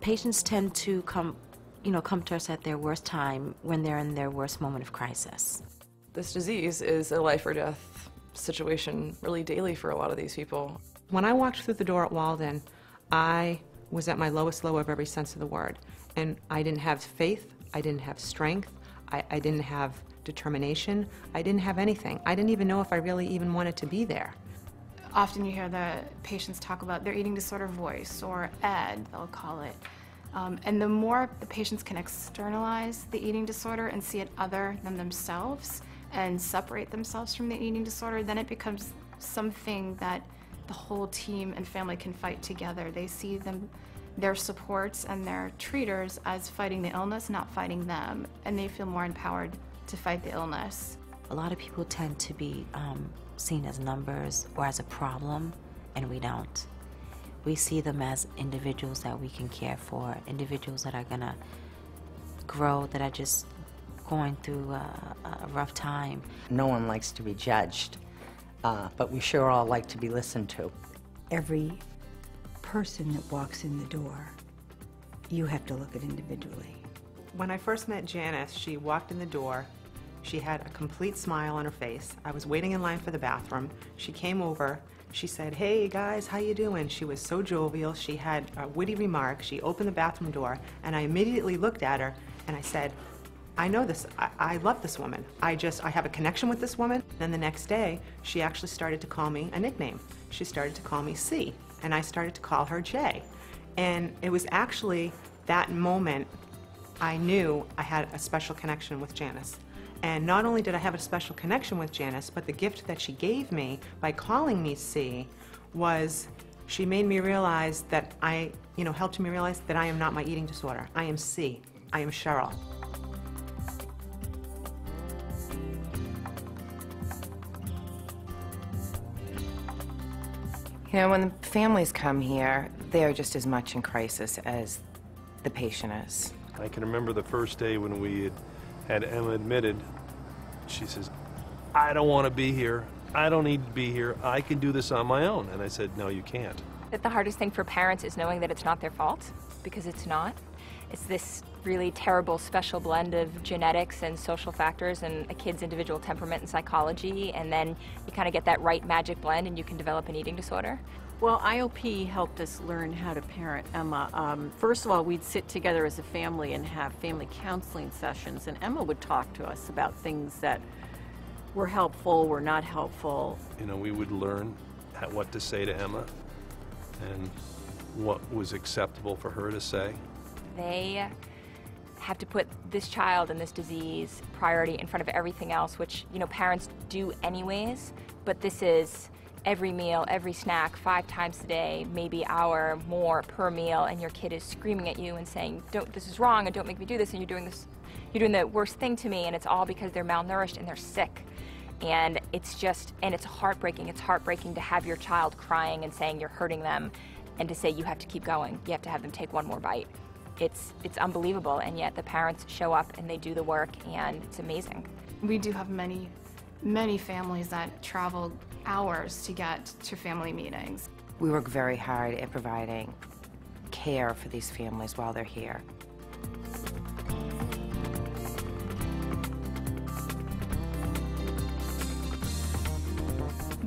Patients tend to come to us at their worst time when they're in their worst moment of crisis. This disease is a life or death situation really daily for a lot of these people. When I walked through the door at Walden, I was at my lowest low of every sense of the word. And I didn't have faith, I didn't have strength, I didn't have determination, I didn't have anything. I didn't even know if I really even wanted to be there. Often you hear the patients talk about their eating disorder voice, or ED, they'll call it. And the more the patients can externalize the eating disorder and see it other than themselves and separate themselves from the eating disorder, then it becomes something that the whole team and family can fight together. They see their supports and their treaters as fighting the illness, not fighting them, and they feel more empowered to fight the illness. A lot of people tend to be seen as numbers or as a problem, and we don't. We see them as individuals that we can care for, individuals that are gonna grow, that are just going through a rough time. No one likes to be judged, but we sure all like to be listened to. Every person that walks in the door, you have to look at individually. When I first met Janice, she walked in the door. She had a complete smile on her face. I was waiting in line for the bathroom. She came over. She said, "Hey guys, how you doing?" She was so jovial. She had a witty remark. She opened the bathroom door, and I immediately looked at her and I said, "I know this. I love this woman. I have a connection with this woman." Then the next day, she actually started to call me a nickname. She started to call me C, and I started to call her J. And it was actually that moment I knew I had a special connection with Janice. And not only did I have a special connection with Janice, but the gift that she gave me by calling me C was she made me realize that helped me realize that I am not my eating disorder. I am C. I am Cheryl. You know, when the families come here, they are just as much in crisis as the patient is. I can remember the first day when we had Emma admitted. She says, "I don't want to be here. I don't need to be here. I can do this on my own." And I said, "No, you can't." That the hardest thing for parents is knowing that it's not their fault, because it's not. It's this really terrible special blend of genetics and social factors and a kid's individual temperament and psychology, and then you kind of get that right magic blend and you can develop an eating disorder. Well, IOP helped us learn how to parent Emma. First of all, we'd sit together as a family and have family counseling sessions, and Emma would talk to us about things that were helpful, were not helpful. You know, we would learn what to say to Emma and what was acceptable for her to say. They have to put this child and this disease priority in front of everything else, which, parents do anyways, but this is every meal, every snack, 5 times a day, maybe hour more per meal, and your kid is screaming at you and saying, this is wrong, and don't make me do this, and you're doing the worst thing to me, and it's all because they're malnourished and they're sick. And it's heartbreaking. It's heartbreaking to have your child crying and saying you're hurting them, and to say you have to keep going. You have to have them take one more bite. It's unbelievable, and yet the parents show up and they do the work, and it's amazing. We do have many families that travel hours to get to family meetings. We work very hard at providing care for these families while they're here.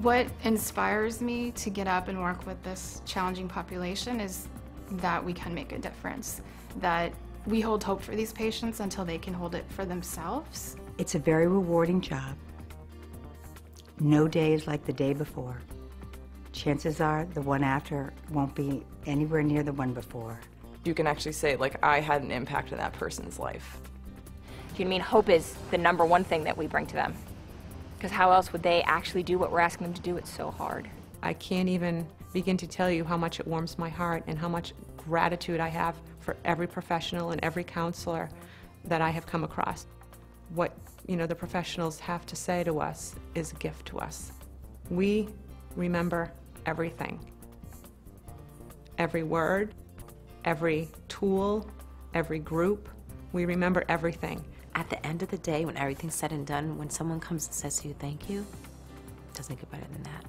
What inspires me to get up and work with this challenging population is that we can make a difference, that we hold hope for these patients until they can hold it for themselves. It's a very rewarding job. No day is like the day before. Chances are the one after won't be anywhere near the one before. You can actually say, I had an impact on that person's life. Do you know what I mean? Hope is the #1 thing that we bring to them. Because how else would they actually do what we're asking them to do? It's so hard. I can't even begin to tell you how much it warms my heart and how much gratitude I have for every professional and every counselor that I have come across. What the professionals have to say to us is a gift to us. We remember everything. Every word, every tool, every group, we remember everything. At the end of the day, when everything's said and done, when someone comes and says to you, "Thank you," it doesn't get better than that.